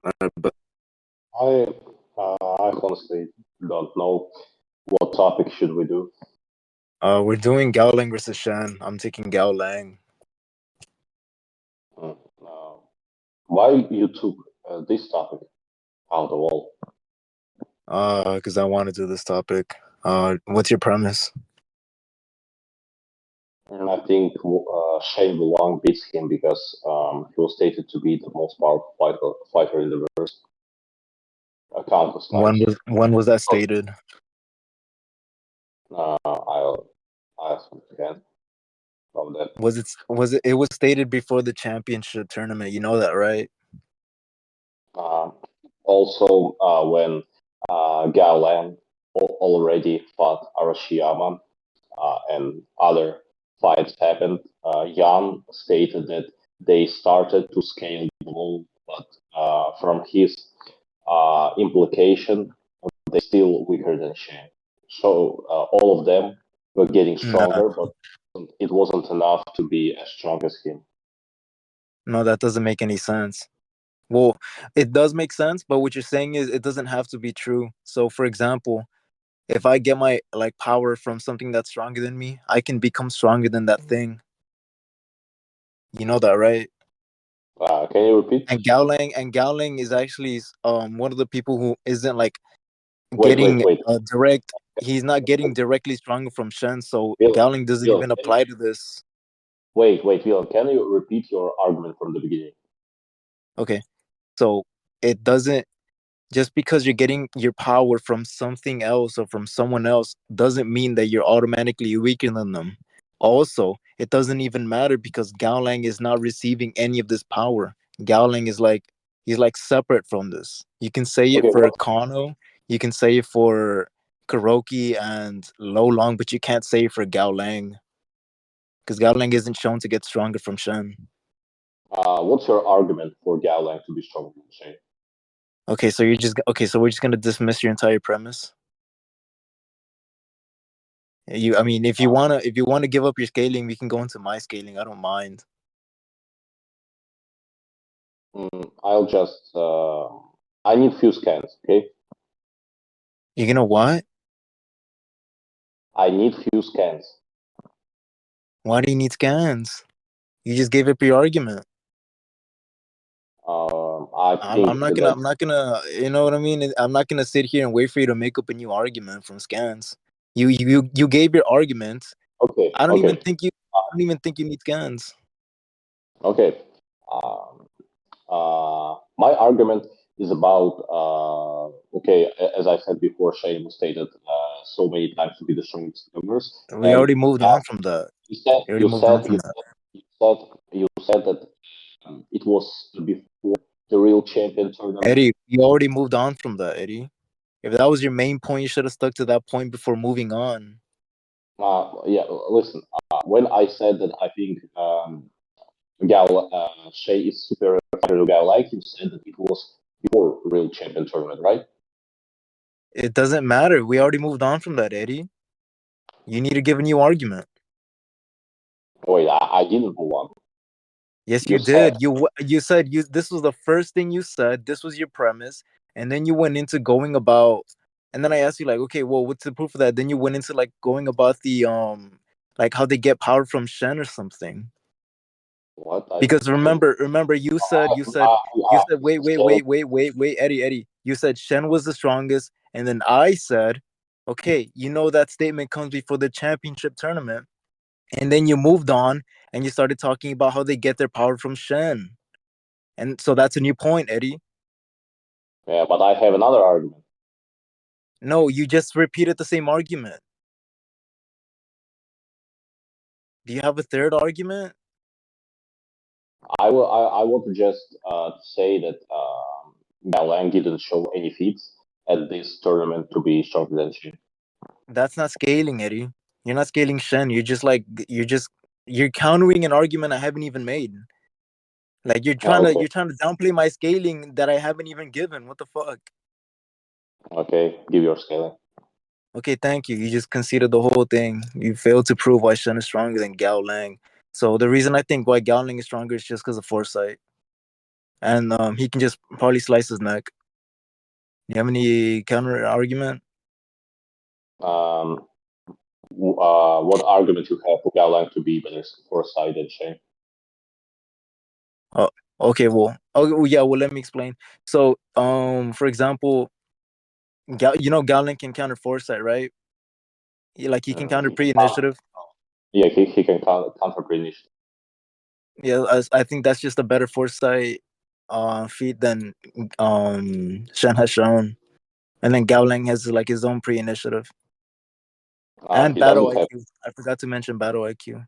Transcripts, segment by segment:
But I I honestly don't know what topic should we do. we're doing Gaolang versus Shen. I'm taking Gaolang. Hmm, Uh, why you took this topic out of all? Because I want to do this topic. What's your premise? And I think Shane Wulong beats him because he was stated to be the most powerful fighter in the verse countless When times. was that stated? I again of that. It was stated before the championship tournament. You know that, right? Uh, Also, when Gaolang already fought Arashiyama and other fights happened, Yan stated that they started to scale the wall, but from his implication, they're still weaker than Shen. So all of them were getting Nah, stronger, but it wasn't enough to be as strong as him. no, that doesn't make any sense. Well, it does make sense, but what you're saying is it doesn't have to be true. So, for example, if I get my like power from something that's stronger than me, I can become stronger than that thing. You know that, right? Can you repeat? And Gaolang is actually one of the people who isn't like Wait, wait, getting wait. direct. He's not getting directly stronger from Shen, so Will, Gaolang doesn't Will, even apply to this. wait, Will. Can you repeat your argument from the beginning? Okay, so it doesn't just because you're getting your power from something else or from someone else doesn't mean that you're automatically weaker than them. Also, it doesn't even matter because Gaolang is not receiving any of this power. Gaolang is like he's like separate from this. You can say it Okay, for what? Kano, you can say it for Kuroki and Lolong, but you can't say it for Gaolang because Gaolang isn't shown to get stronger from Shen. What's your argument for Gaolang to be stronger than Shane? So we're just gonna dismiss your entire premise. I mean, if you wanna give up your scaling, we can go into my scaling. I don't mind. I'll just. I need few scans. Okay, You're gonna what? I need few scans. Why do you need scans? You just gave up your argument. I think that. I'm not gonna. You know what I mean? I'm not gonna sit here and wait for you to make up a new argument from scans. You gave your argument. Okay, I don't even okay, think you. I don't even think you need scans. okay. Um, my argument is about. Okay, as I said before, Shane was stated so many times to be the strongest numbers, We and already moved uh, on from that. you said We already you moved said on from you that. said you said that it was before the real champion tournament. Eddie, you already moved on from that, Eddie. If that was your main point, you should have stuck to that point before moving on. Yeah, listen. When I said that I think Shay is superior to Gal, like you said that it was before real champion tournament, right? It doesn't matter. We already moved on from that, Eddie. You need to give a new argument. Wait, I didn't move on. Yes, You you said did. You said you this was the first thing you said. This was your premise, and then you went into going about. And then I asked you like, okay, well, what's the proof of that? Then you went into like going about the like how they get power from Shen or something. what Because remember, you I said wait, Eddie. You said Shen was the strongest, and then I said, okay, you know that statement comes before the championship tournament, and then you moved on and you started talking about how they get their power from Shen, and so that's a new point, Eddie. yeah, but I have another argument. No, you just repeated the same argument. Do you have a third argument? I want to just say that Galang didn't show any feats at this tournament to be stronger than she. That's not scaling, Eddie. You're not scaling Shen. You're countering an argument I haven't even made. Like Okay, you're trying to downplay my scaling that I haven't even given. What the fuck? okay, give your scaling. Okay, thank you. You just conceded the whole thing. You failed to prove why Shen is stronger than Gao Lang. So the reason I think why Gao Lang is stronger is just because of foresight. and he can just probably slice his neck. You have any counter argument? What argument you have for Gaolang to be better for side than Shen? Oh, okay. Well, oh yeah. Well, let me explain. So, for example, Gaolang can counter foresight, right? Like he can counter He can counter, pre-initiative. yeah, he can counter Greenish. Yeah, I think that's just a better foresight feat than Shen has shown. And then Gaolang has like his own pre-initiative and He battle doesn't have IQ. I forgot to mention battle IQ.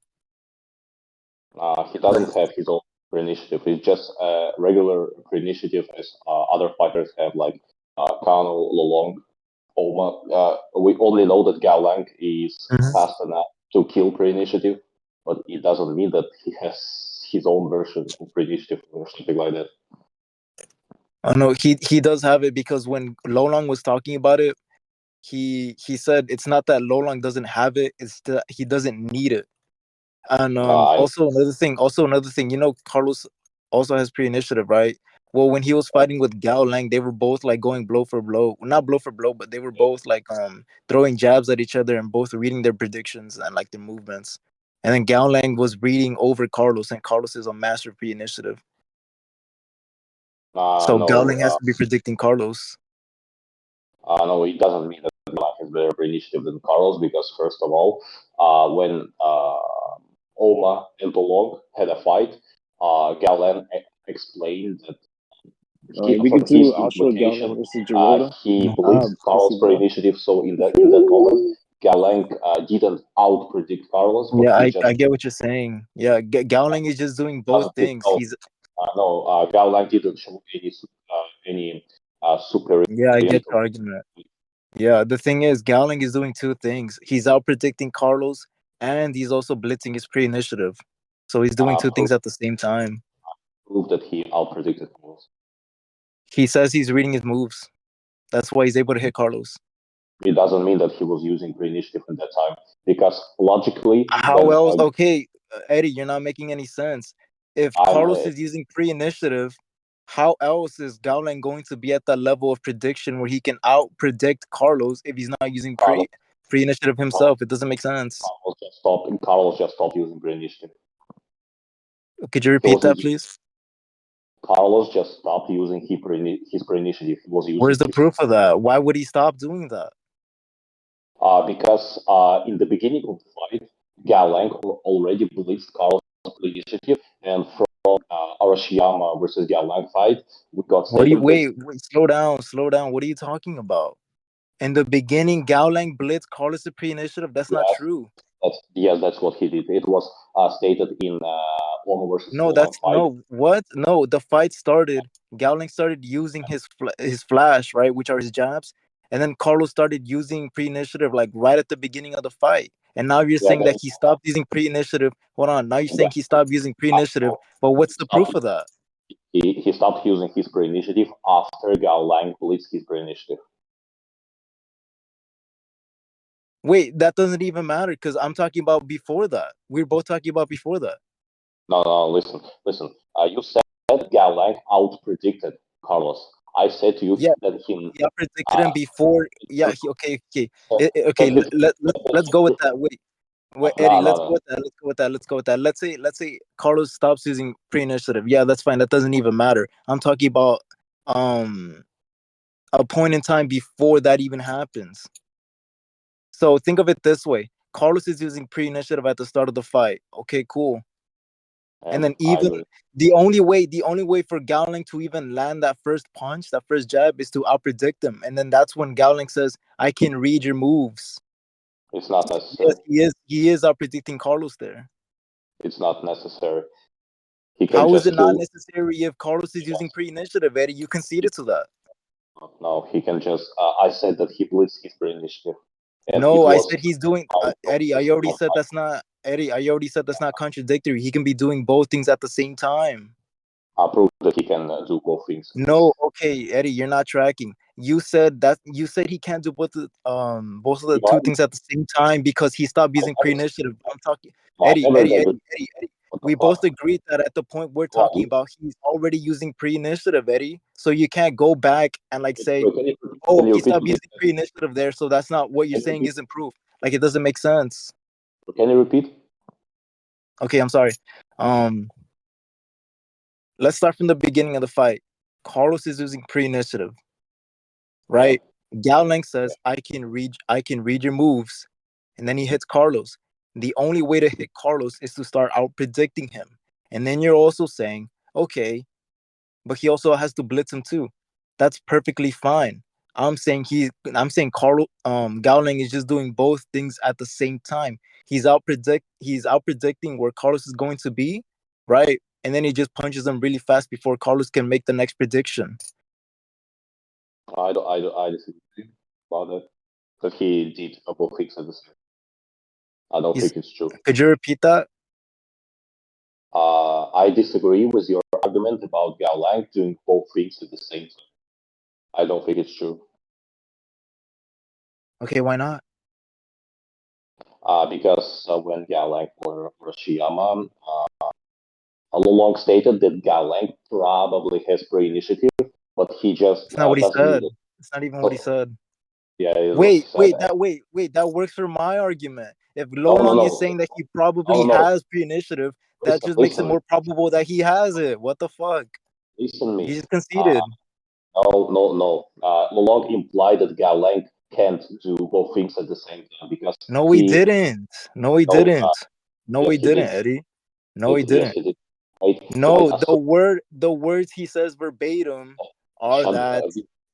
he But doesn't have his own initiative. It's just regular initiative as other fighters have, like Kano, Lolong, Oma. We only know that Gaolang is Mhm. fast enough to kill pre-initiative, but it doesn't mean that he has his own version of pre-initiative or something like that. I know he does have it because when Lolong was talking about it, he said it's not that Lolong doesn't have it; it's that he doesn't need it. And I also another thing, Carlos also has pre-initiative, right? Well, when he was fighting with Gao Lang, they were both like going blow for blow, not blow for blow, but they were both like throwing jabs at each other and both reading their predictions and like their movements. And then Gao Lang was reading over Carlos, and Carlos is a master pre-initiative. So Gao no Lang has to be predicting Carlos. no, it doesn't mean that Gaolang has better initiative than Carlos, because first of all, when Oma and Long had a fight, Gaolang explained that We from could his do Ashura implication, Gaolang versus Giroda. he Mhm. blitzed Carlos for possible. initiative. So in that moment, Gaolang didn't out predict Carlos, but Yeah, he I just get what you're saying. Yeah, Gao Lang is just doing both things. no, He's Gaolang didn't show any Yeah, I get superiority. your argument. Yeah, the thing is, Gowling is doing two things. He's out predicting Carlos, and he's also blitzing his pre-initiative. So he's doing two Proof, things at the same time. proof that he out predicted Carlos. He says he's reading his moves. That's why he's able to hit Carlos. It doesn't mean that he was using pre-initiative at that time, because logically, How when else? Okay, Eddie, you're not making any sense. If Carlos I'm is using pre-initiative, how else is Gowling going to be at that level of prediction where he can out predict Carlos if he's not using Carlos, pre-initiative himself? It doesn't make sense. Carlos just stopped using pre-initiative. Could you He repeat that, wasn't. please? Carlos just stopped using his pre-initiative. He was using Where's the his proof of that? Why would he stop doing that? because in the beginning of the fight, Gaolang already blitzed Carlos' pre-initiative, and from Arashiyama versus Gaolang fight, we got What do you stated that wait, slow down. What are you talking about? In the beginning, Gaolang blitz Carlos the pre-initiative. That's not yes, true. that's what he did. It was stated in Ono versus No, Wulong that's fight. no what? No, the fight started. Gaolang started using his flash, right, which are his jabs, and then Carlos started using pre-initiative like right at the beginning of the fight. And now you're Yeah, saying that he stopped using pre-initiative. Hold on, now you're saying he stopped using pre-initiative. But what's the proof stopped, of that? he stopped using his pre-initiative after Gaolang blitzed his pre-initiative. Wait, that doesn't even matter because I'm talking about before that. We're both talking about before that. No, listen. You said Gaolang out predicted Carlos. I said to you Yeah, that he yeah, predicted uh, him before. Yeah, okay. Okay. that Let's go with that. Wait, Eddie. no, Let's no, go with that. Let's go with that. Let's say Carlos stops using pre-initiative. Yeah, that's fine. That doesn't even matter. I'm talking about um a point in time before that even happens. So think of it this way: Carlos is using pre-initiative at the start of the fight. Okay, cool. And and then I even agree. the only way for Gowling to even land that first punch, that first jab, is to outpredict him. And then that's when Gowling says, "I can read your moves." It's not Yes, necessary. he is outpredicting Carlos there. It's not necessary. He can How is just it not kill. necessary if Carlos is using pre-initiative, Eddie? You conceded to that. No, he can just. I said that he blitzed his pre-initiative, and it No, I was said he's doing Eddie. I already said that's not Eddie. I already said that's not contradictory. He can be doing both things at the same time. proof that he can do both things. No, okay, Eddie, you're not tracking. You said he can't do both of the You are, two things at the same time because he stopped using I never, pre-initiative. I'm talking no, I Eddie, never Eddie, said that. Eddie, Eddie, Eddie. We both agreed that at the point we're talking about, he's already using pre-initiative, Eddie. So you can't go back and like say, oh, he stopped using pre-initiative there, so that's not what you're saying isn't proof. Like, it doesn't make sense. Can you repeat? Okay, I'm sorry. Let's start from the beginning of the fight. Carlos is using pre-initiative, right? Gaolang says, I can read your moves, and then he hits Carlos. The only way to hit Carlos is to start out predicting him. And then you're also saying, okay, but he also has to blitz him too. That's perfectly fine. I'm saying Carlo Gaolang is just doing both things at the same time. He's out predicting where Carlos is going to be, right? And then he just punches him really fast before Carlos can make the next prediction. I disagree about that. That he did both things at the same time. I don't think it's true. Could you repeat that? I disagree with your argument about Gaolang doing both things at the same time. I don't think it's true. Okay, why not? Because when Gaolang or Shiyama, Wulong stated that Gaolang probably has pre-initiative, but he just That's not what he doesn't said. need it. It's not even what he said. Yeah, wait, that works for my argument. If Wulong is saying that he probably has pre-initiative, that just makes it more probable that he has it. What the fuck? Listen me. He just conceded. No. Wulong implied that Gaolang can't do both things at the same time because No, he didn't. No, he didn't. No, he didn't, Eddie. No, he didn't. Yes, he did. Right? No, the words he says verbatim are that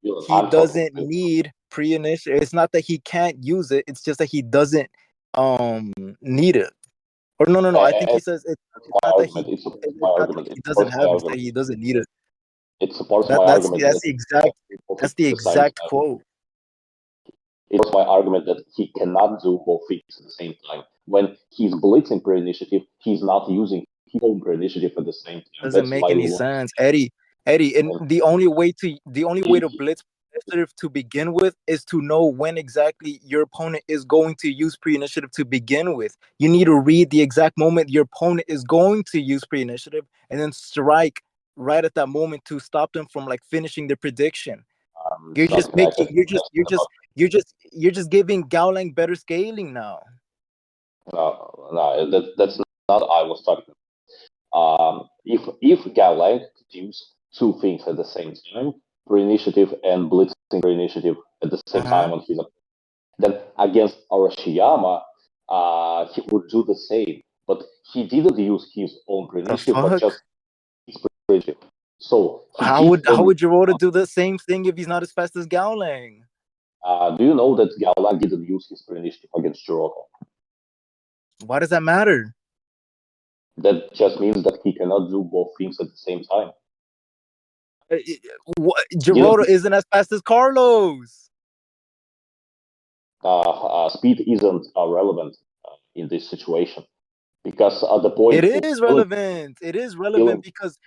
he doesn't need pre-initiative. It's not that he can't use it. It's just that he doesn't need it. Or no. I think he says it's not that he doesn't have it. It's that he doesn't need it. It supports my argument. That's the exact quote. It was my argument that he cannot do both things at the same time. When he's blitzing pre-initiative, he's not using his own pre-initiative at the same time. Doesn't make any sense, Eddie. And the only way to blitz pre-initiative to begin with is to know when exactly your opponent is going to use pre-initiative to begin with. You need to read the exact moment your opponent is going to use pre-initiative and then strike right at that moment to stop them from like finishing their prediction. You're just giving Gaolang better scaling now. No, that's not what I was talking about. If Gaolang could use two things at the same time, pre-initiative and blitzing pre-initiative at the same time on his, then against Arashiyama, he would do the same. But he didn't use his own pre-initiative, but just his pre-initiative. So how would Jirota do the same thing if he's not as fast as Gaolang? Do you know that Gaolang didn't use his pre-initiative against Jirota? Why does that matter? That just means that he cannot do both things at the same time. Jirota isn't as fast as Carlos. Speed isn't relevant in this situation because the point. It is relevant. It is relevant because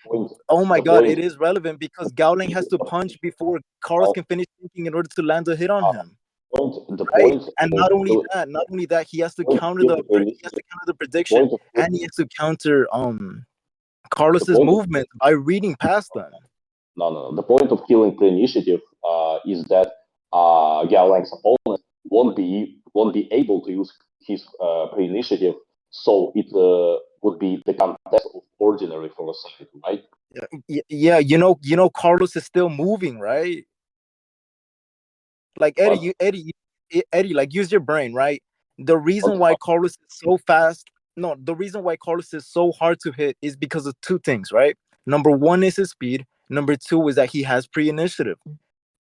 oh my god, it is relevant because Gaolang has to punch before Carlos can finish thinking in order to land a hit on him. And not only that, he has to counter the prediction, and he has to counter Carlos's movement by reading past them. No. The point of killing pre-initiative is that Gaolang's opponent won't be able to use his pre-initiative, so it would be the contest of ordinary for a second, right? Yeah, you know, Carlos is still moving, right? Like Eddie, like use your brain, right? The reason why Carlos is so fast, the reason why Carlos is so hard to hit is because of two things, right? Number one is his speed. Number two is that he has pre-initiative.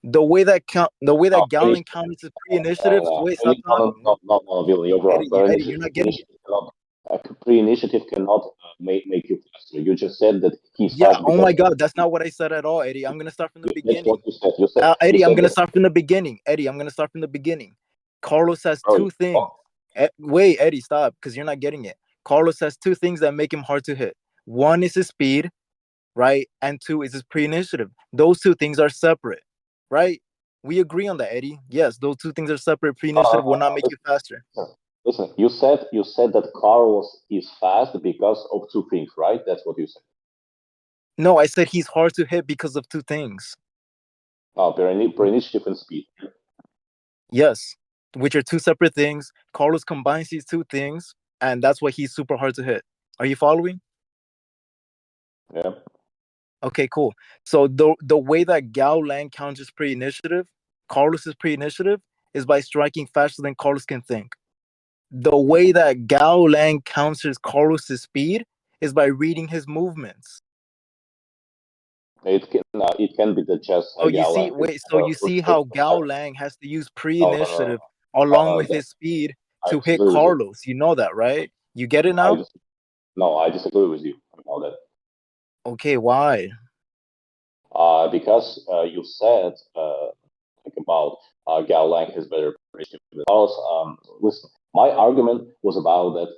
The way that Gaolang counters his pre-initiative. Wait, stop talking. No, you're wrong. Eddie, you're not getting it. Pre-initiative cannot make you faster. You just said that he's fast. Oh my god, that's not what I said at all, Eddie. I'm gonna start from the beginning. That's what you said. Eddie, I'm gonna start from the beginning. Carlos has two things. Wait, Eddie, stop, because you're not getting it. Carlos has two things that make him hard to hit. One is his speed, right? And two is his pre-initiative. Those two things are separate, right? We agree on that, Eddie. Yes, those two things are separate. Pre-initiative will not make you faster. Listen, you said that Carlos is fast because of two things, right? That's what you said. No, I said he's hard to hit because of two things. Oh, per initiative and speed. Yes, which are two separate things. Carlos combines these two things, and that's why he's super hard to hit. Are you following? Yeah. Okay, cool. So the way that Gaolang counters pre-initiative, Carlos's pre-initiative, is by striking faster than Carlos can think. The way that Gaolang counters Carlos's speed is by reading his movements. It can be the just So you see, Gaolang is wait, so you see how striker. Gaolang has to use No, no, no, pre-initiative no. along with That, his speed I to hit disagree with you. Carlos. You know that, right? You get it I now? just no, I disagree with you about that. Okay, why? Because you said like about Gaolang has better initiative than Carlos. Listen, my argument was about that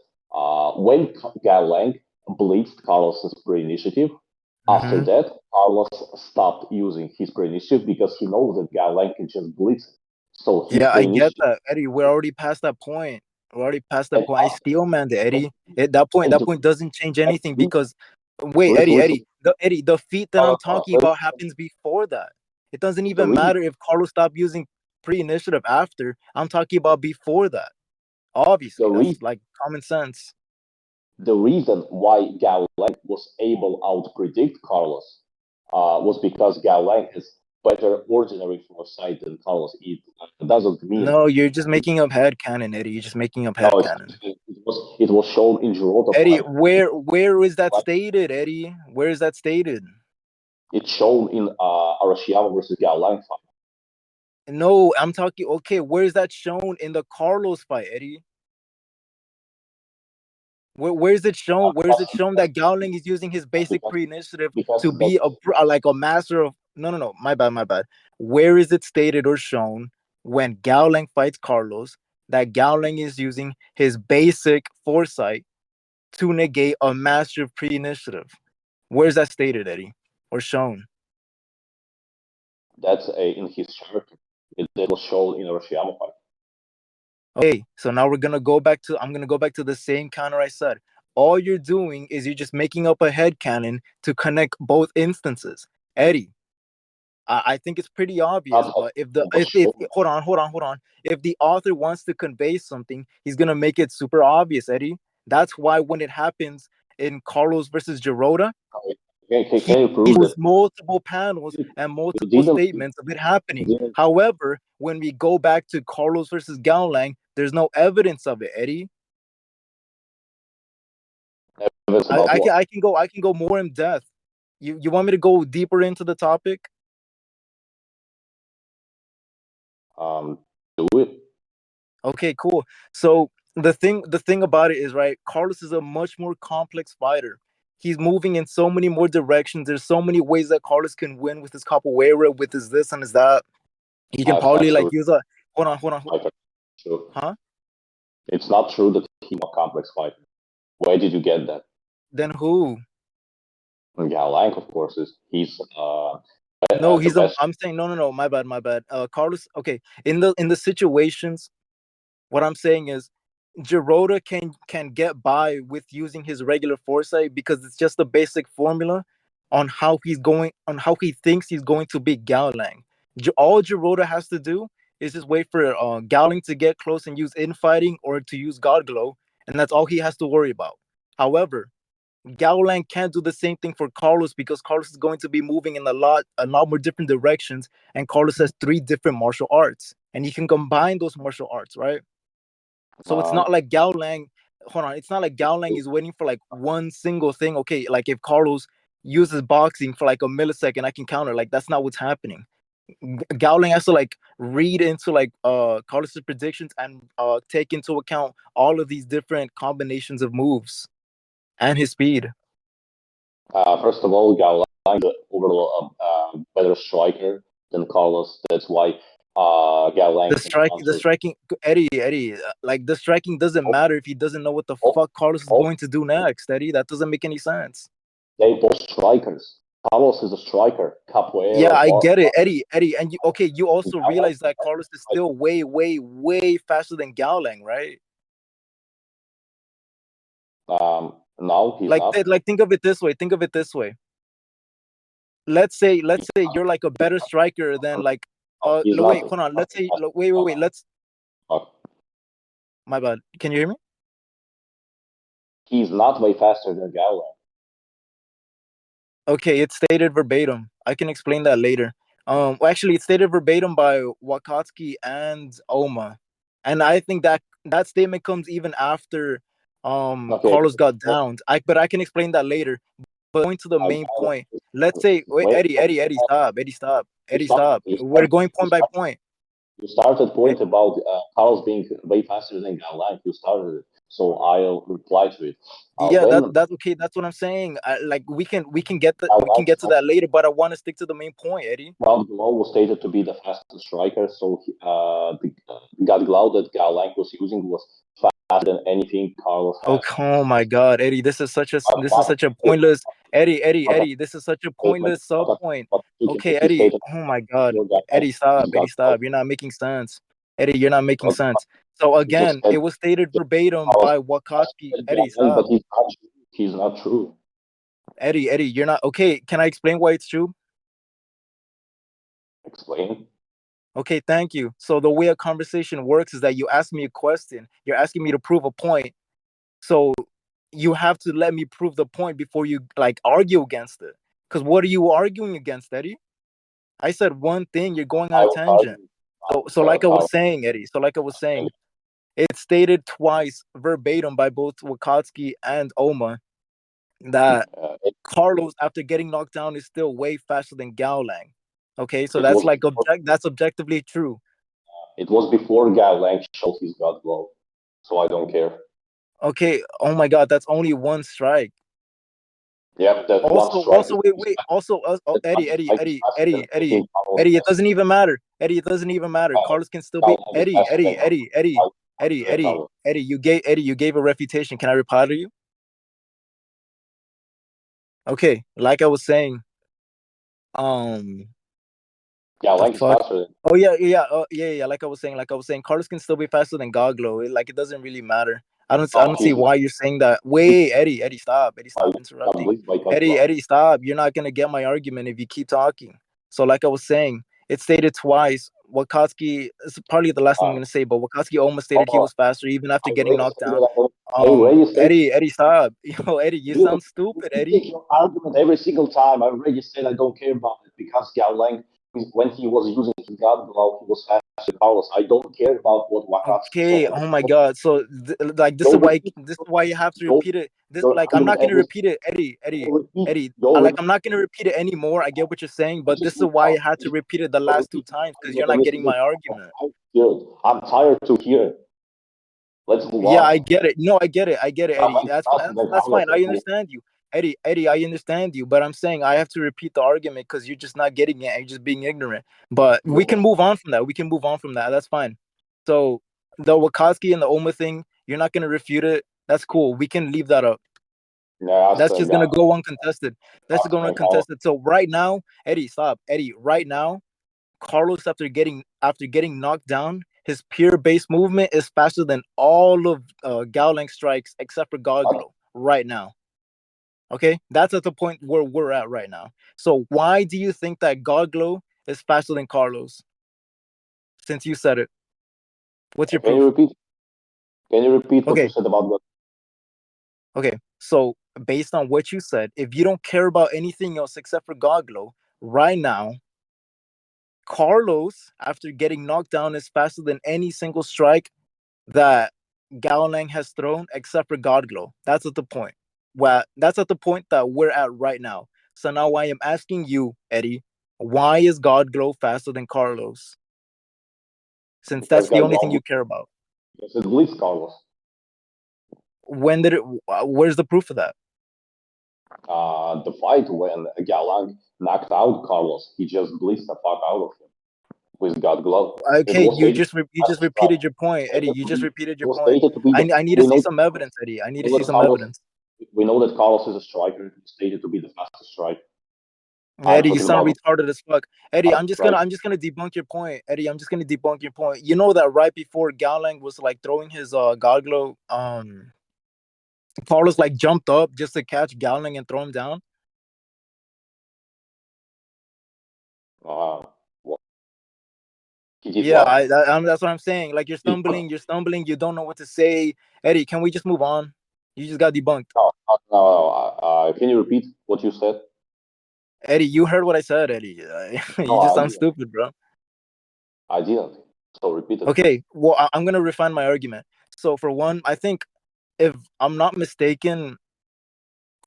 when Gaolang blitzed Carlos's pre-initiative, after Mm-hmm. that, Carlos stopped using his pre-initiative because he knows that Gaolang can just blitz it. So his Yeah, I get pre-initiative, that, Eddie. We're already past that point. We're already past that and point. I still man the Eddie. At that point, and that the, point doesn't change and anything because wait, listen, listen, The feat that I'm talking listen, about happens before that. It doesn't the even reason matter if Carlos stopped using pre-initiative after. I'm talking about before that. the Obviously, that's reason like common sense. the reason why Gaolang was able out predict Carlos was because Gaolang has better ordinary foresight than Carlos. It doesn't mean No, you're just making up head canon, Eddie. You're just making up no. head canon. It was shown in Girota Eddie, fight. where is that But stated, Eddie? Where is that stated? it's shown in Arashiyama versus Gaolang fight. No, I'm talking. Okay, where is that shown in the Carlos fight, Eddie? Where is it shown? Where is it shown that Gaolang is using his basic Because pre-initiative because to be like a master of? No. My bad, my bad. Where is it stated or shown when Gaolang fights Carlos that Gaolang is using his basic foresight to negate a master of pre-initiative? Where is that stated, Eddie, or shown? that's in his character. It was shown in Arashiyama fight. Okay, so now we're gonna go back to. I'm gonna go back to the same counter I said. All you're doing is you're just making up a head canon to connect both instances. Eddie, I think it's pretty obvious. Not But it was if shown. hold on. If the author wants to convey something, he's gonna make it super obvious, Eddie. That's why when it happens in Carlos versus Girota, he Can you prove shows that multiple panels it, and it multiple didn't? statements of it happening. It didn't However, when we go back to Carlos versus Gaolang, there's no evidence of it, Eddie. evidence about what? I can go more in depth. You want me to go deeper into the topic? Um, do it. Okay, cool. So the thing about it is, right, Carlos is a much more complex fighter. He's moving in so many more directions. There's so many ways that Carlos can win with his capoeira, with his this and his that. He can It's not probably like true. use a hold on. True. Huh? It's not true that he's a complex fighter. Where did you get that? Then who? Gaolang, of course, is he's No, the he's a. best. I'm saying no. My bad, my bad. Carlos. Okay, in the situations, what I'm saying is Girota can get by with using his regular foresight because it's just a basic formula on how he thinks he's going to beat Gaolang. All Girota has to do is just wait for Gaolang to get close and use infighting or to use God Glow, and that's all he has to worry about. However, Gaolang can't do the same thing for Carlos because Carlos is going to be moving in a lot more different directions, and Carlos has three different martial arts, and he can combine those martial arts, right? So it's Um, not like Gaolang. Hold on, it's not like Gaolang is waiting for like one single thing. Okay, like if Carlos uses boxing for like a millisecond, I can counter. Like that's not what's happening. Gaolang has to like read into like Carlos's predictions and take into account all of these different combinations of moves and his speed. First of all, Gaolang is overall better striker than Carlos. That's why Gaolang can The counter. striking, Eddie, like the striking doesn't Oh, matter if he doesn't know what the oh, fuck Carlos is oh, going to do next, Eddie. That doesn't make any sense. they both strikers. Carlos is a striker. Yeah, Capoeira, I get it, Eddie, and you also Gaolang realize is a that Carlos is striker. still way faster than Gaolang, right? No, he's Like, not. like think of it this way. Think of it this way. Let's say you're like a better striker than like. He's Wait, not. hold on. Let's say wait. Let's. Uh, My bad. Can you hear me? He's not way faster than Gaolang. Okay, it's stated verbatim. I can explain that later. Well, actually, it's stated verbatim by Wakatsuki and Oma, and I think that that statement comes even after Okay, Carlos got downed. But I can explain that later. But going to the main point, let's say, wait, wait, Eddie, stop, you Eddie, start, stop. you We're start, going you point by start, point. you started Eh, point about Carlos being way faster than Gaolang. You started it, so I'll reply to it. Yeah, When that's okay. That's what I'm saying. Like we can Gaolang get to that later, but I want to stick to the main point, Eddie. God Glow was stated to be the fastest striker, so the God Glow that Gaolang was using was faster than anything Carlos Oh, has. oh my God, Eddie, this is But, such a pointless but Eddie, this is such a statement, pointless sub point. but you can Okay, also Eddie. state Oh my God, before Gaolang Eddie, is stop, God Glow. You're not making sense. Eddie, you're not making Okay, sense. So you just again, said it was stated verbatim Carlos by is Wakatsuki. faster than Eddie, Gaolang, but stop. he's not true. Eddie, you're not okay. Can I explain why it's true? Explain. Okay, thank you. So the way a conversation works is that you ask me a question, you're asking me to prove a point. So you have to let me prove the point before you like argue against it. Because what are you arguing against, Eddie? I said one thing, you're going on I a was tangent. arguing So like I was Carlos. saying, Eddie. So like I was saying, it's stated twice verbatim by both Wakatsuki and Oma that Carlos, after getting knocked down, is still way faster than Gaolang. Okay, so It that's was like before, that's objectively true. it was before Gaolang showed his God Glow, so I don't care. Okay, oh my God, that's only one strike. Yeah, that one strike Also, wait. Also, that one Eddie, strike is faster than anything Carlos Eddie. It has. doesn't even matter. Eddie, it doesn't even matter. Carlos can still be Gaolang is faster than Carlos. Eddie. You gave a refutation. Can I reply to you? Okay, like I was saying, um, the Gaolang is fuck. faster than Oh yeah. Like I was saying, Carlos can still be faster than Goglo. Like it doesn't really matter. I no, don't see he's why you're saying that. Wait, Eddie, by stop interrupting. by God Glow. Eddie, stop. You're not gonna get my argument if you keep talking. So, like I was saying, it stated twice. Wakatsuki is probably the last thing I'm Uh, gonna say, but Wakatsuki almost stated he oh, was faster even after I getting already knocked stated down. I don't. I already stated Eddie, stop. Yo, Eddie, you you sound stupid, take Eddie. your argument every single time. I already said I don't care about it because Gaolang, when he was using his God Glow, he was faster than Carlos. I don't care about what Wakatsuki Okay. said. Oh my God. So, like, Don't repeat. this is why you have to Don't repeat it. This, your like, I'm argument not gonna every. repeat it, Don't repeat. Eddie. Don't Like, repeat. I'm not gonna repeat it anymore. I get what you're saying, I but just this is need why to you had to repeat it the last two repeat times because argument you're not every getting single my time. argument. I'm tired to hear it. Let's move Yeah, I on. get it. No, I get it. Eddie. Gaolang is faster than That's Carlos. fine. I understand you, Eddie. I understand you, but I'm saying I have to repeat the argument because you're just not getting it and you're just being ignorant. But we can move on from that. We can move on from that. That's fine. So the Wakaski and the Oma thing, you're not gonna refute it. That's cool. We can leave that up. Yeah, That's just gonna go uncontested. That's faster going than Carlos. uncontested. So right now, Eddie, stop. Eddie, right now, Carlos after getting knocked down, his pure base movement is faster than all of Gaolang strikes except for Goglo right now. Okay, that's at the point where we're at right now. So why do you think that Goglo is faster than Carlos? Since you said it, what's your Can you proof? repeat? Can you repeat what you Okay, said about God? okay. So based on what you said, if you don't care about anything else except for Goglo, right now, Carlos, after getting knocked down, is faster than any single strike that Gaolang has thrown except for Godglow. That's at the point. Well, that's at the point that we're at right now. So now I am asking you, Eddie, why is Godglow faster than Carlos? Since Because that's the God only thing Glow you care about. because it bleeds Carlos. When did it? Where's the proof of that? The fight when Gaolang knocked out Carlos, he just blitzed the fuck out of him with God Glove. It Okay, was stated you as just a strike. repeated your point, Eddie. Stated You to just be, repeated it your was point. stated to be the. I need to We see know, some evidence, Eddie. I need we to know see that some Carlos. evidence. We know that Carlos is a striker. Stated to be the fastest striker. I'm Eddie, you talking sound about retarded as fuck. Eddie, fastest striker. I'm just gonna debunk your point. Eddie, I'm just gonna debunk your point. You know that right before Gaolang was like throwing his Goglo Carlos like jumped up just to catch Gaolang and throw him down. What? He did Yeah, what? that's what I'm saying. Like you're stumbling, you don't know what to say. Eddie, can we just move on? You just got debunked. No. Can you repeat what you said? Eddie, you heard what I said, Eddie. You No, just I sound didn't. stupid, bro. I didn't. So repeat it. Okay, well, I'm gonna refine my argument. So for one, I think if I'm not mistaken,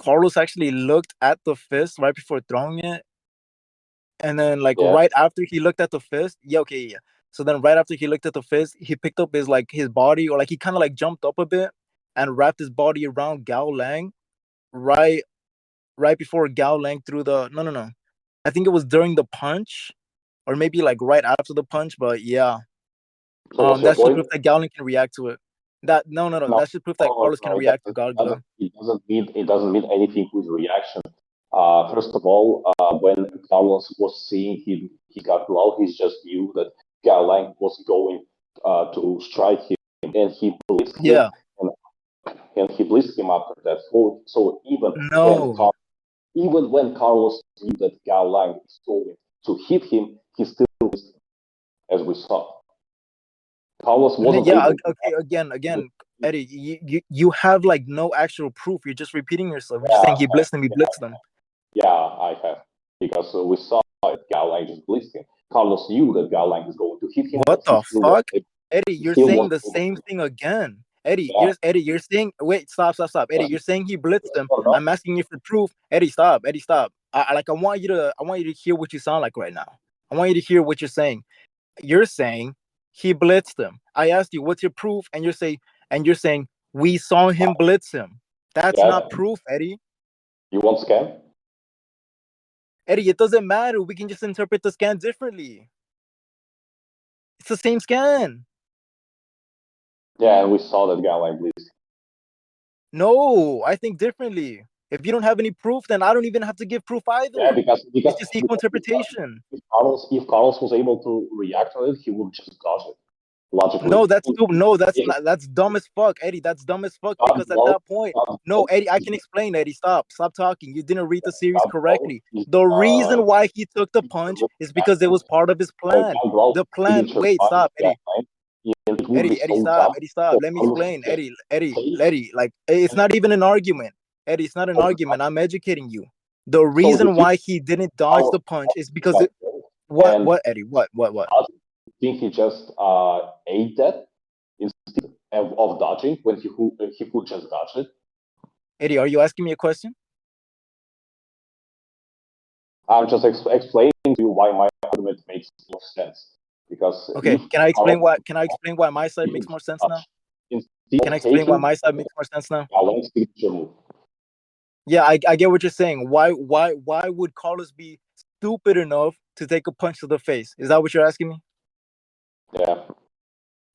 Carlos actually looked at the fist right before throwing it, and then like Yeah. right after he looked at the fist, yeah, okay, yeah. So then right after he looked at the fist, he picked up his body, or like he kind of like jumped up a bit and wrapped his body around Gaolang right right before Gaolang threw the no. I think it was during the punch, or maybe like right after the punch, but yeah. So what's your That should point? prove that Gaolang can react to it. That no. No, That should prove that Carlos can react to God Glow. it doesn't mean anything with reaction. First of all, when Carlos was seeing he got low, he just knew that Gaolang was going to strike him, and he blitzed him, Yeah. and, and he blitzed him after that. So No. even when Carlos knew that Gaolang is going to hit him, he still blitzed him, as we saw. Carlos wasn't Yeah. able. Okay. Again, Eddie, you have like no actual proof. You're just repeating yourself. You're just Yeah, saying he blitzed him. He blitzed him. yeah, I have. Because we saw that Gaolang just blitzed him. Carlos knew that Gaolang is going to hit him, but What he the still was fuck, Eddie? he You're still saying was the able same to. thing again. Eddie, Yeah, you're saying wait, stop. Eddie, yes, you're saying he blitzed yes him. or no? I'm asking you for proof. Eddie, stop. Eddie, stop. I want you to hear what you sound like right now. I want you to hear what you're saying. You're saying he blitzed him. I asked you what's your proof, and you're saying we saw him blitz him. That's not Yeah, proof, Eddie. you want scam? Eddie, it doesn't matter. We can just interpret the scan differently. It's the same scan. Yeah, and we saw that Gaolang blitzed. No, I think differently. If you don't have any proof, then I don't even have to give proof Yeah, either. It's just equal interpretation. if Carlos was able to react on it, he would just dodge it logically. No, that's stupid. No, that's If not. That's dumb as fuck, Eddie. That's dumb as fuck God because at blows, that point, God no, blows, Eddie, I can explain. Eddie, stop talking. You didn't read the series God blows, correctly. The reason why he took the punch is because it was part of his plan. God blows The plan. signature Wait, punch stop, Eddie. Gaolang, and it would be Eddie, so dumb stop. for Let me Carlos explain, to just take. Eddie. Like it's not even an argument, Eddie. It's not an argument. I'm educating you. The So you reason think why he didn't dodge Carlos the punch is because got it. killed, and What, Eddie? What? how do you think he just ate that instead of dodging when he could just dodge it? Eddie, are you asking me a question? I'm just explaining to you why my argument makes no sense. Because Okay, if can I explain Carlos why? Can I explain why my side makes didn't more sense now? touch instead Can I of explain why taking my side makes more sense now? Gaolan's signature move. Yeah, I get what you're saying. Why would Carlos be stupid enough to take a punch to the face? Is that what you're asking me? Yeah,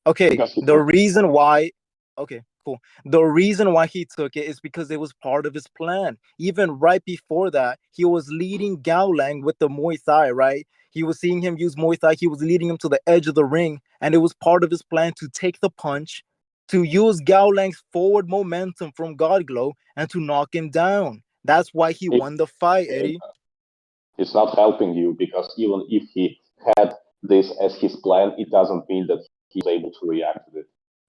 Okay, because he the took. reason why. Okay, cool. The reason why he took it is because it was part of his plan. Even right before that, he was leading Gaolang with the Muay Thai, right? He was seeing him use Muay Thai. He was leading him to the edge of the ring, and it was part of his plan to take the punch, to use Gaolang's forward momentum from God Glow, and to knock him down. That's why he won the fight, Eddie. It's not helping you because even if he had this as his plan, it doesn't mean that he's able to react to it.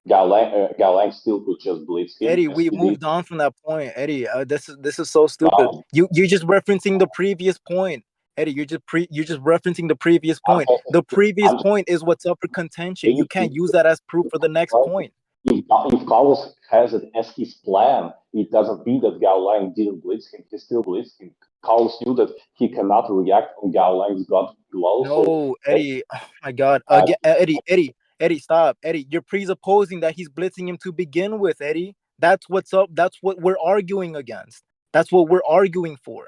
Gaolang still could just blitz him Eddie, as we he did. moved on from that point. Eddie, this is so stupid. Now, You're just referencing the previous point. Eddie, you're just referencing the previous I'm point. just, The previous I'm just point is what's up for contention. You saying can't use that as proof for the next point. if Carlos has it as his plan, it doesn't mean that Gaolang didn't blitz him. He still blitzed him. Carlos knew that he cannot react on Gaolang's god glow, so No, Eddie. Oh my God. uh, Again, Eddie, stop. Eddie, you're presupposing that he's blitzing him to begin with, Eddie. That's what's up. That's what we're arguing against. That's what we're arguing for.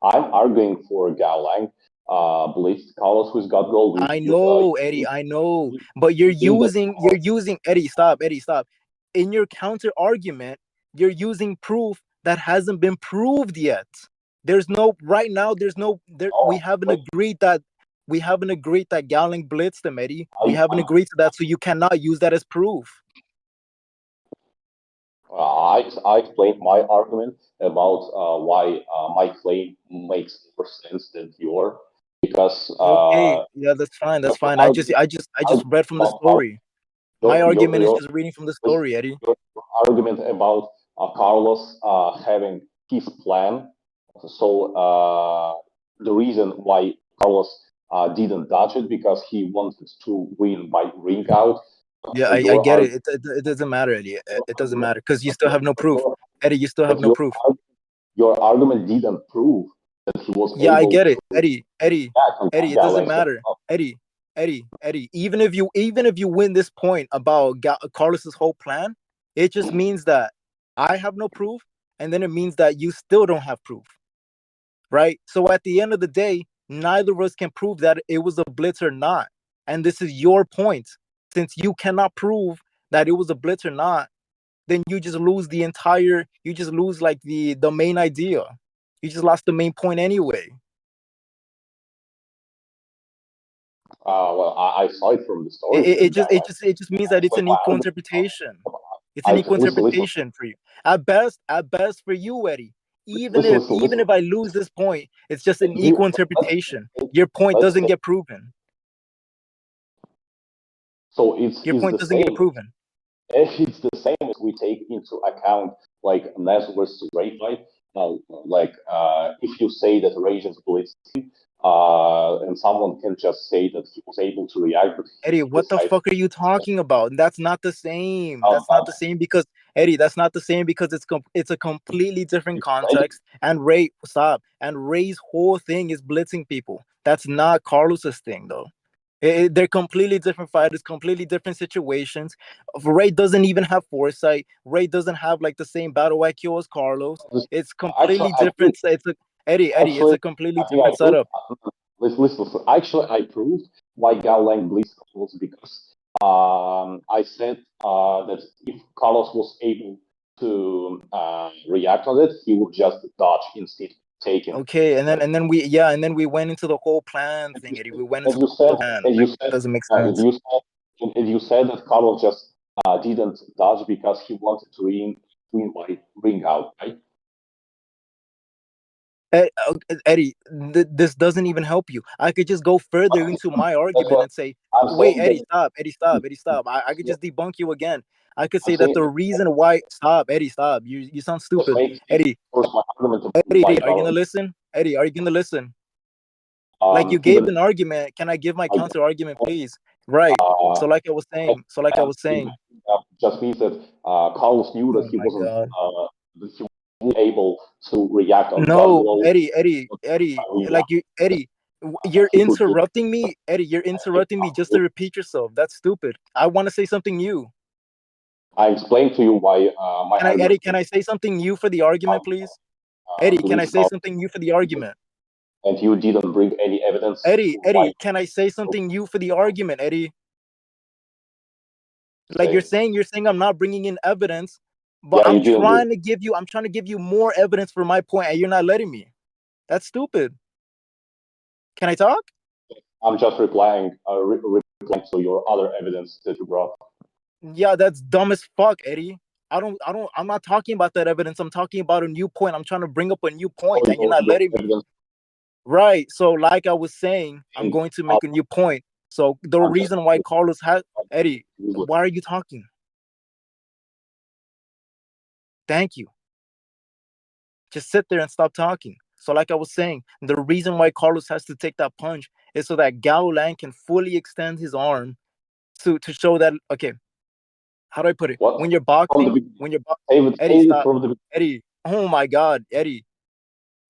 I'm arguing for Gaolang blitzed Carlos who's got gold. I know, Eddie, I know. But You think that you're using Eddie, stop. In your counter argument, you're using proof that hasn't been proved yet. There's no right now, there's no there oh, we haven't agreed that Gowling blitzed them, Eddie. We I, haven't agreed to that, so you cannot use that as proof. I explained my argument about why my claim makes more sense than yours because Okay, yeah, that's fine. That's your fine. argument, I just read from the about how story. My your argument is your just reading from the with story, Eddie. your argument about Carlos having his plan. So the reason why Carlos didn't dodge it because he wanted to win by ring out. Yeah, I Your get it. argument, It doesn't matter, Eddie. It doesn't argument, matter because you but still have no proof, your, Eddie. You still have but no proof. your argument didn't prove that he was Yeah, I able get it, to Eddie. back on Eddie. It doesn't Gaolang. matter, Eddie. Even if you win this point about Carlos's whole plan, it just means that I have no proof, and then it means that you still don't have proof, right? So at the end of the day, neither of us can prove that it was a blitz or not. And this is your point. Since you cannot prove that it was a blitz or not, then you just lose you just lose like the main idea. You just lost the main point anyway. Well, I saw it from the story that Gaolang. It just means that it's Explain an my equal argument. interpretation. It's an I equal listen, interpretation for you. At best for you, Eddie. Even listen. if I lose this point, it's just an You equal let's interpretation. Your point let's doesn't say get proven. so. Your It's point the doesn't get same. proven. If it's the same as we take into account like Ness versus Ray fight. Like if you say that Ray just blitzed him, and someone can just say that he was able to react, but Eddie, he what the decided. fuck are you talking about? That's not the same. That's not the But same because Eddie, that's not the same because it's a completely different you say context. And Ray, stop. And Ray's whole thing is blitzing people. That's not Carlos's thing, though. They're completely different fighters, completely different situations. Ray doesn't even have foresight. Ray doesn't have like the same battle IQ as Carlos. this, It's actually completely I proved. different. It's a Eddie. It's Actually, a completely I think I different proved. setup. Listen. Actually, I proved why Gaolang blitzed was because I said that if Carlos was able to react on it, he would just dodge instead of taking. Okay, Like and then we went into the whole plan as thing, you Eddie. said, We went as into you the said, plan. as you It said, doesn't make as sense. you said, as you said that Carlos just didn't dodge because he wanted to win by ring out, right? Eddie, this doesn't even help you. I could just go further into my That's argument what and say, I'm wait, saying. Eddie, That stop, Eddie, stop, Eddie, stop. I could just debunk you again. I could I'm say that saying the reason why, stop, Eddie, stop. You sound just stupid. makes it Eddie, force my argument to prove Eddie, why are you gonna Carlos. listen? Eddie, are you gonna listen? Like you gave Even an argument. Can I give my like, counter argument, please? Right. uh, So like I was saying, just means that Carlos knew that oh he my wasn't god. that he wasn't able to react on one No, blow. Eddie, like Eddie, you're He could just. interrupting me, Eddie. You're interrupting me just to repeat yourself. That's stupid. I want to say something new. I explained to you why my Eddie? argument Can I say something new for the argument, please? Eddie, can I believes say Carlos, something new for the argument? and you didn't bring any evidence to why. Eddie, can I say something new for the argument, Eddie? Like Say, you're saying I'm not bringing in evidence, but yeah, you didn't bring. I'm trying to give you more evidence for my point, and you're not letting me. That's stupid. Can I talk? I'm just replying to your other evidence that you brought. Yeah, that's dumb as fuck, Eddie. I'm not talking about that evidence. I'm talking about a new point. I'm trying to bring up a new point and you're not Your letting me. evidence Right. So like I was saying, I'm and going to make a new point. So the I'm just reason why Carlos has Eddie, why are you talking? Thank you. Just sit there and stop talking. So like I was saying, the reason why Carlos has to take that punch is so that Gaolang can fully extend his arm to show that okay, how do I put it? what When you're from the boxing, beginning. when you're Eddie, Save it stop. from the Eddie, oh my god, Eddie.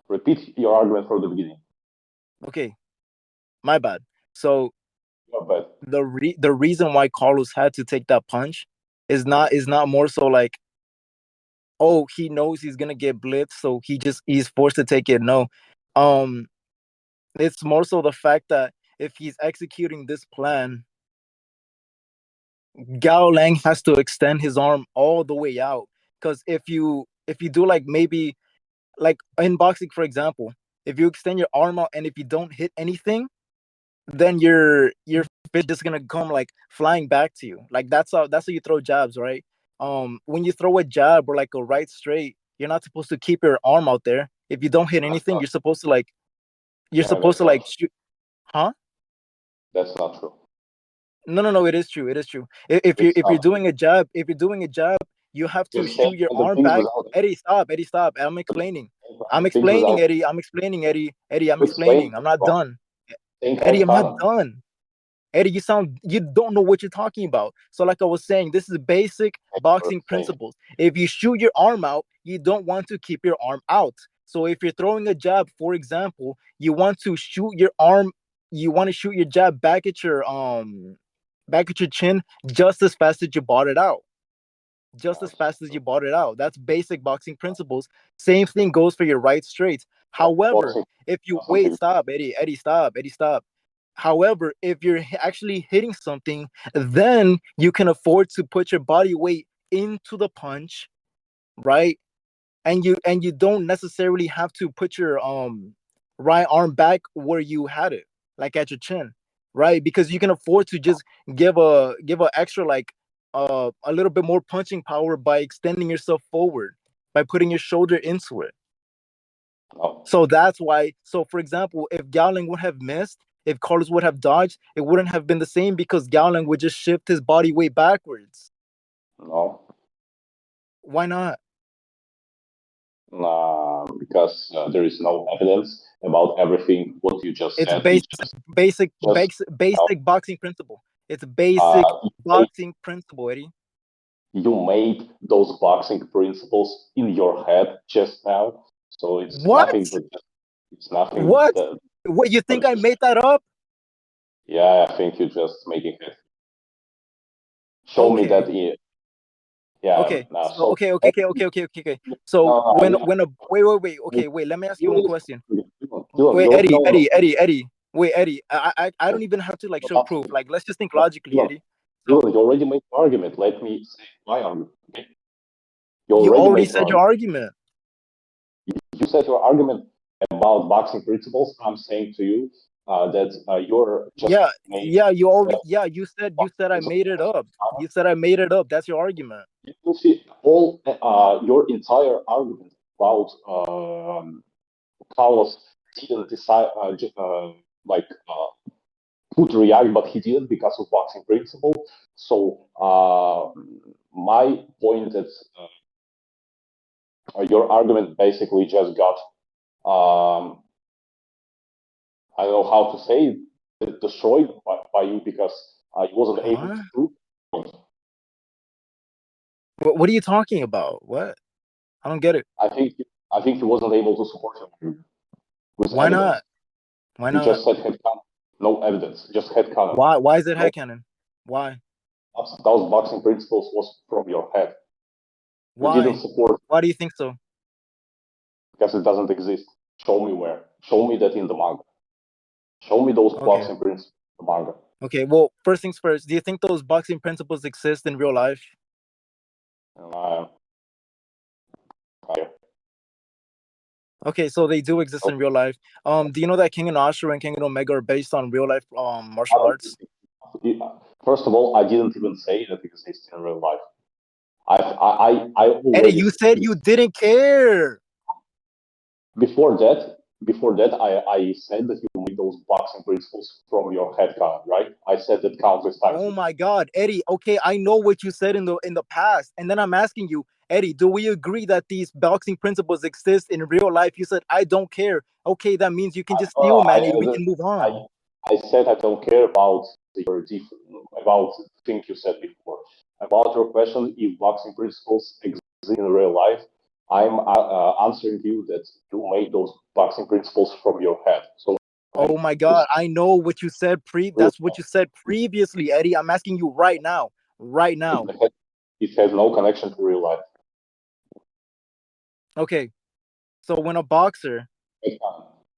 repeat your argument from the beginning. Okay, my bad. So But the reason why Carlos had to take that punch is not more so like, oh, he knows he's gonna get blitzed, so he's forced to take it. No. Um it's more so the fact that if he's executing this plan, Gao Lang has to extend his arm all the way out. Because if you do like maybe like in boxing, for example, if you extend your arm out and if you don't hit anything, then your fist just gonna come like flying back to you. Like that's how you throw jabs, right? when you throw a jab or like a right straight, you're not supposed to keep your arm out there. If you don't hit anything, you're supposed to like shoot. Huh? That's not true. No. It is true. It is true. If you're It's if you're not. doing a jab, you have to Just saying shoot your the arm things back. without Eddie, stop. Eddie, stop. I'm explaining. I'm things explaining, without Eddie. I'm explaining, Eddie. Eddie, I'm explain. explaining. I'm not done. Saying Eddie, head I'm not cannon. done. Eddie, you don't know what you're talking about. So, like I was saying, this is basic boxing principles. If you shoot your arm out, you don't want to keep your arm out. So, if you're throwing a jab, for example, you want to shoot your arm, you want to shoot your jab back at your chin just as fast as you brought it out. Just as fast as you brought it out. That's basic boxing principles. Same thing goes for your right straight. However, Boxing if you doesn't wait, exist. stop, Eddie, stop, Eddie, stop. However, if you're actually hitting something, then you can afford to put your body weight into the punch, right? And you don't necessarily have to put your right arm back where you had it, like at your chin, right? Because you can afford to just give a extra like a little bit more punching power by extending yourself forward, by putting your shoulder into it. No, So that's why. So for example, if Gaolang would have missed, if Carlos would have dodged, it wouldn't have been the same because Gaolang would just shift his body weight backwards. no. Why not? Because there is no evidence about everything what you just It's said. You just basic boxing principle. It's uh, basic you made, boxing principle, Eddie. you made those boxing principles in your head just now. So it's What? nothing but it's nothing What? that What, you but think I just made that up? yeah. I think you're just making it. Show me that Okay. in yeah. Okay. Now So so okay. So no, when no, when a wait. Okay, wait. Let me ask you one question. Dylan, Wait, you're Eddie, no, Eddie, Eddie, Eddie. Wait, Eddie. I don't even have to like show no, proof. Like, let's just think no, logically, Dylan, Eddie. So Dylan, you already made your argument. Let me say my argument. Okay? You you already already made your said your argument. argument. You said your argument about boxing principles. I'm saying to you that you're just Yeah, made yeah. You uh, already yeah. You boxing said I made it principles. up. You said I made it up. That's your argument. You see, all your entire argument about Carlos didn't decide, like could react, but he didn't because of boxing principle. So my point is, your argument basically just got I don't know how to say it, destroyed by you because he wasn't able Huh? to prove it. What are you talking about? What? I don't get it. I think I think he wasn't able to support him with Why evidence. not? Why You not? just said headcanon, no evidence, just headcanon. Why is it No, headcanon? Why? those boxing principles was from your head. You didn't Why? support Why do you think so? because it doesn't exist. Show me where. Show me that in the manga. Show me those Okay. boxing principles in the manga. Okay. Well, first things first. Do you think those boxing principles exist in real life? Uh, Okay, so they do exist in real life. Do you know that King and Ashura and King and Omega are based on real life martial arts? First of all, I didn't even say that it exists in real life. I Eddie, already you said you didn't care. before that. Before that, I said that you made those boxing principles from your head canon, right? I said that countless times. Oh my God, Eddie. Okay, I know what you said in the past, and then I'm asking you, Eddie, do we agree that these boxing principles exist in real life? You said I don't care. Okay, that means you can just steal, man, and we can move I, on. I said I don't care about about the thing you said before. About your question, if boxing principles exist in real life, I'm answering you that you made those boxing principles from your head. So Oh my God, I know what you said that's what you said previously, Eddie. I'm asking you right now. Right now. it has no connection to real life. Okay. So when a boxer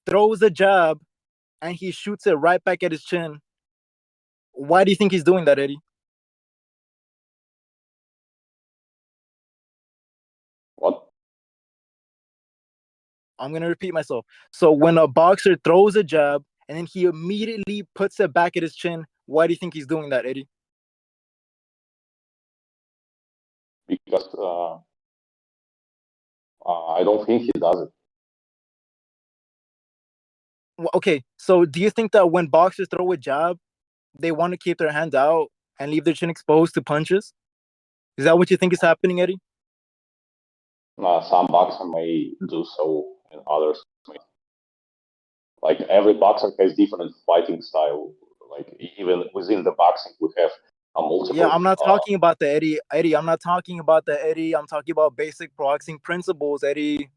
throws a jab and he shoots it right back at his chin, why do you think he's doing that, Eddie? What? I'm gonna repeat myself. So when a boxer throws a jab and then he immediately puts it back at his chin, why do you think he's doing that, Eddie? because I don't think he does it. Okay, so do you think that when boxers throw a jab, they want to keep their hand out and leave their chin exposed to punches? Is that what you think is happening, Eddie? Some boxers may do so, and others may. Like every boxer has different fighting style. Like even within the boxing, we have a multiple. Yeah, I'm not talking about the Eddie. Eddie, I'm not talking about the Eddie. I'm talking about basic boxing principles, Eddie.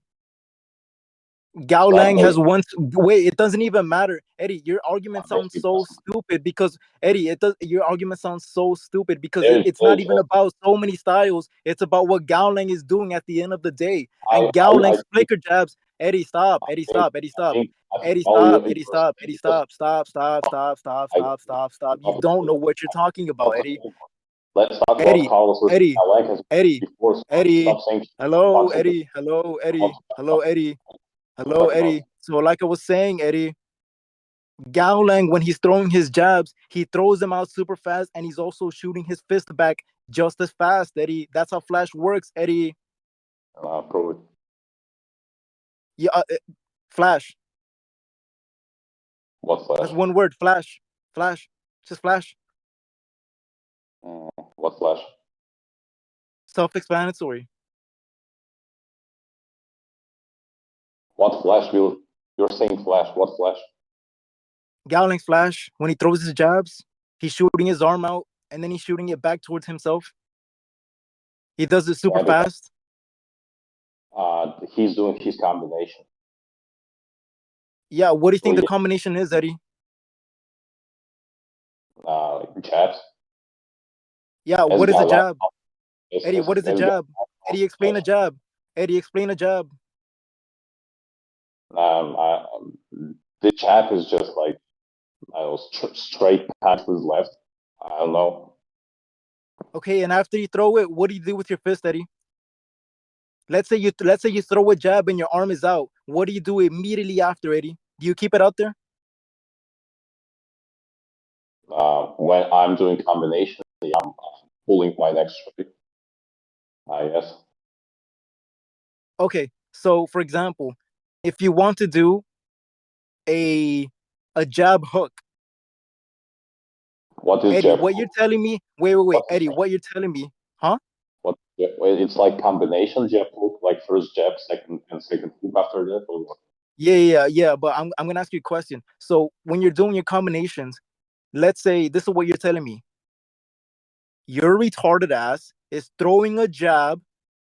Gaolang has once. Wait, it doesn't even matter, Eddie. Your argument sounds so stupid because Eddie, it does. Your argument sounds so stupid because it's not even about so many styles. It's about what Gaolang is doing at the end of the day. And Gaolang's flicker jabs. Eddie, stop. Eddie, stop. Eddie, stop. Eddie, stop. Eddie, stop. Eddie, stop. Stop. Stop. Stop. Stop. Stop. Stop. Stop. You don't know what you're talking about, Eddie. Let's talk Eddie, about Carlos Eddie, Eddie, Eddie, hello, Eddie, hello, Eddie, hello, Eddie, hello, Eddie. So, like I was saying, Eddie, Gaolang, when he's throwing his jabs, he throws them out super fast, and he's also shooting his fist back just as fast, Eddie. That's how Flash works, Eddie. Prove it. Yeah, Flash. What Flash? That's one word, Flash. Flash. Just Flash. What Flash? Self-explanatory. What Flash will? You're saying Flash. What Flash? Gaolang's Flash, when he throws his jabs, he's shooting his arm out, and then he's shooting it back towards himself. He does it super fast. He's doing his combination. Yeah, what do you think the combination is, Eddie? Jabs. Yeah, what is a jab? Eddie, what is a jab? Eddie, explain a jab. Eddie, explain a jab. The jab is just like straight past his left. I don't know. Okay, and after you throw it, what do you do with your fist, Eddie? Let's say you throw a jab and your arm is out. What do you do immediately after, Eddie? Do you keep it out there? When I'm doing combination, I'm pulling my next strike. Yes. Okay, so for example, if you want to do a jab hook. What is Eddie, jab what hook? you're telling me? Wait, Eddie, what you're telling me? Huh? What? It's like combination jab hook, like first jab, second hook after that, or what? Yeah. But I'm gonna ask you a question. So when you're doing your combinations, let's say this is what you're telling me. Your retarded ass is throwing a jab,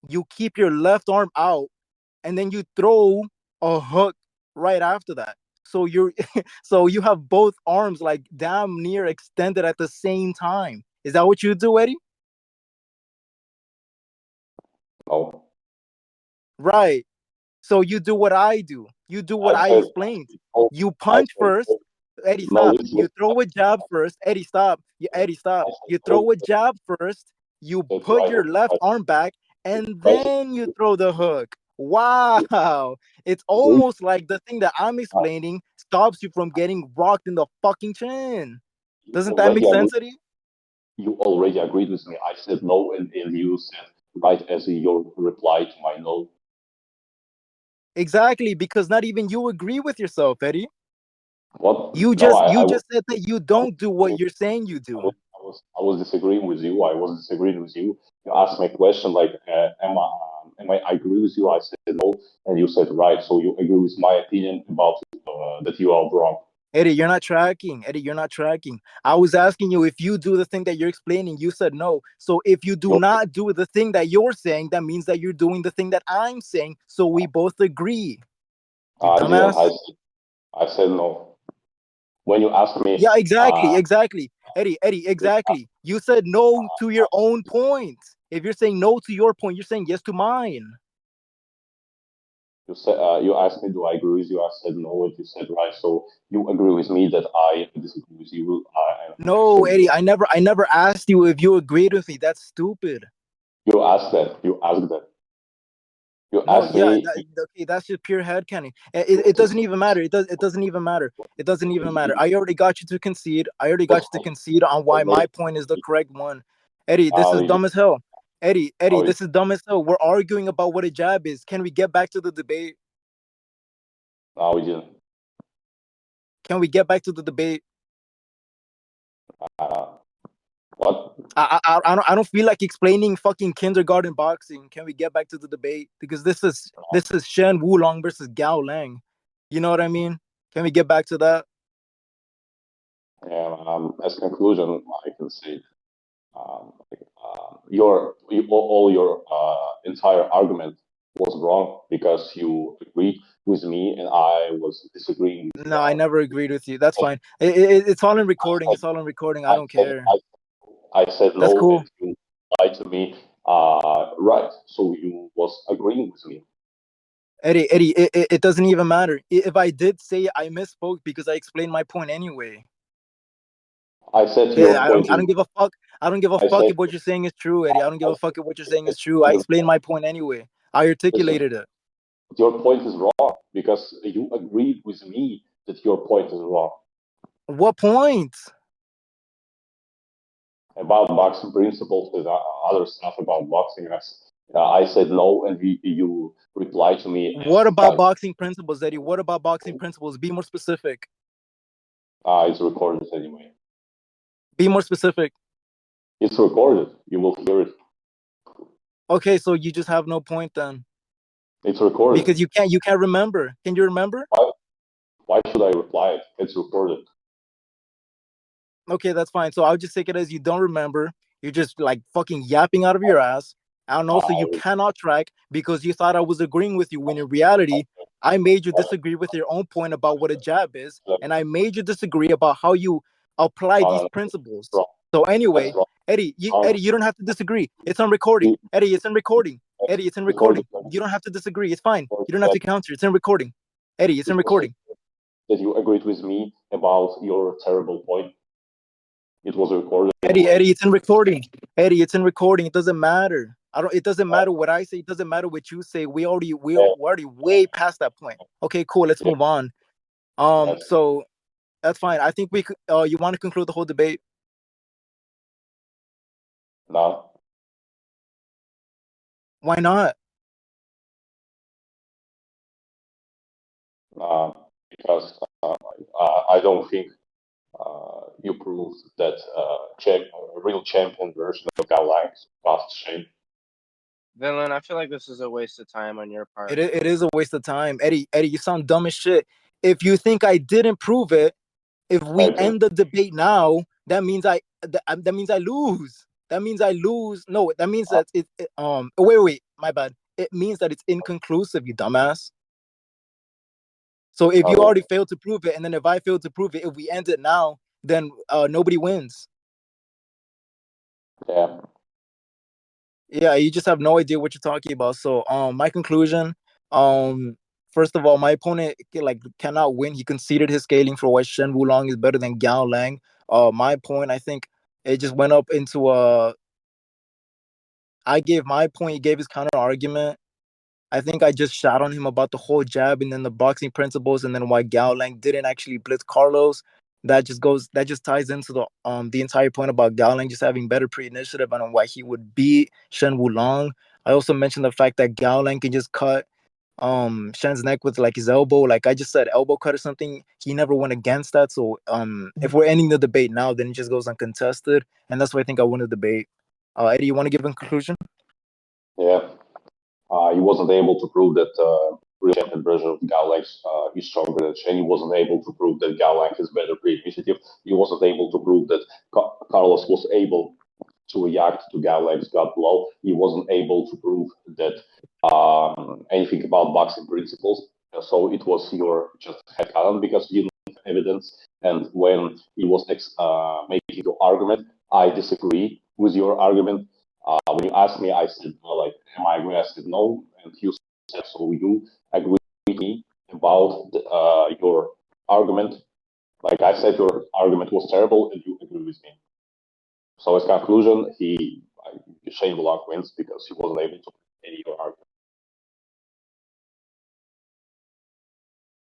you keep your left arm out, and then you throw a hook right after that. So so you have both arms like damn near extended at the same time. Is that what you do, Eddie? No. Right. So you do what I do. You do what I explained. You punch first. Eddie, stop. You throw a jab first. Eddie, stop. Eddie, stop. You throw a jab first. You put your left arm back, and then you throw the hook. Wow. It's almost like the thing that I'm explaining stops you from getting rocked in the fucking chin. Doesn't that make sense, Eddie? You already agreed with me. I said no, and you said right as your reply to my no. Exactly, because not even you agree with yourself, Eddie. What? You just said that you don't do what you're saying you do. I was disagreeing with you. I was disagreeing with you. You asked me a question like, am I agree with you? I said no, and you said right. So you agree with my opinion about that you are wrong. Eddie, you're not tracking. Eddie, you're not tracking. I was asking you if you do the thing that you're explaining. You said no. So if you do not do the thing that you're saying, that means that you're doing the thing that I'm saying. So we both agree. You dumbass. I said no. When you asked me. Yeah, exactly. Eddie, exactly. You said no to your own point. If you're saying no to your point, you're saying yes to mine. You said you asked me, do I agree with you? I said no, and you said right. So you agree with me that I disagree with you. No, Eddie, I never asked you if you agreed with me. That's stupid. You asked that. You asked that. You No, asked yeah, me. okay, that's just pure headcanon. It doesn't even matter. It doesn't even matter. It doesn't even matter. I already got you to concede. I already got you to concede on why my point is the correct one. Eddie, this is dumb as hell. Eddie, this is dumb as hell. We're arguing about what a jab is. Can we get back to the debate? No, we didn't. Can we get back to the debate? What? I don't feel like explaining fucking kindergarten boxing. Can we get back to the debate? Because this is Shen Wulong versus Gaolang. You know what I mean? Can we get back to that? Yeah. As conclusion, I can say your entire argument was wrong because you agreed with me and I was disagreeing with No, I never agreed with you. That's fine. It's all in recording. It's all in recording. I don't care. I said That's no, cool. and you lied to me. Right. So you was agreeing with me. Eddie, it doesn't even matter. If I did say I misspoke because I explained my point anyway. I said your I point. don't give a fuck. I don't give a fuck if what you're saying is true, Eddie. I don't give a fuck if what you're saying is true. I explained my point anyway. I articulated it. Your point is wrong because you agreed with me that your point is wrong. What point? About boxing principles and other stuff about boxing. I said no, and you replied to me. What about boxing principles, Eddie? What about boxing principles? Be more specific. It's recorded anyway. Be more specific. It's recorded. You will hear it. Okay, so you just have no point then. It's recorded. Because you can't remember. Can you remember? Why should I reply it? It's recorded. Okay, that's fine. So I'll just take it as you don't remember. You're just like fucking yapping out of your ass. And also you cannot track because you thought I was agreeing with you when in reality, I made you disagree with your own point about what a jab is. And I made you disagree about how you apply these principles. So anyway, Eddie, you don't have to disagree. It's on recording. Eddie, it's in recording. Eddie, it's in recording. You don't have to disagree. It's fine. You don't have to counter. It's in recording. Eddie, it's in recording. That you agreed with me about your terrible point. It was recorded. Eddie, it's in recording. Eddie, it's in recording. It doesn't matter. It doesn't matter what I say. It doesn't matter what you say. We're already way past that point. Okay, cool. Let's move on. So that's fine. I think we could. You want to conclude the whole debate? No. Why not? Because I don't think you proved that a real champion version of Gaolang is past Shen. Villain, I feel like this is a waste of time on your part. It is a waste of time. Eddie, you sound dumb as shit. If you think I didn't prove it, if we end the debate now, that means I lose. That means I lose. No, that means that wait, my bad. It means that it's inconclusive, you dumbass. So if you already failed to prove it, and then if I failed to prove it, if we end it now, then nobody wins. Yeah. Yeah, you just have no idea what you're talking about. So my conclusion, first of all, my opponent cannot win. He conceded his scaling for why Shen Wulong is better than Gaolang. My point, I think it just went up into I gave my point, he gave his counter argument. I think I just shot on him about the whole jab and then the boxing principles and then why Gaolang didn't actually blitz Carlos. That just ties into the entire point about Gaolang just having better pre-initiative and on why he would beat Shen Wulong. I also mentioned the fact that Gaolang can just cut Shen's neck with like his elbow. Like I just said, elbow cut or something. He never went against that. So if we're ending the debate now, then it just goes uncontested. And that's why I think I won the debate. Eddie, you want to give a conclusion? Yeah. He wasn't able to prove that real champion version of Gaolang is stronger than Shen. He wasn't able to prove that Gaolang has better pre-initiative. He wasn't able to prove that Carlos was able to react to Gaolang's gut blow. He wasn't able to prove that anything about boxing principles. So it was your just headcanon because you didn't have evidence. And when he was making your argument, I disagree with your argument. When you asked me, I said, well, am I agree? I said no, and you said so. You agree with me about your argument. Like I said, your argument was terrible, and you agree with me. So as conclusion, Shane Wulong wins because he wasn't able to any of your argument.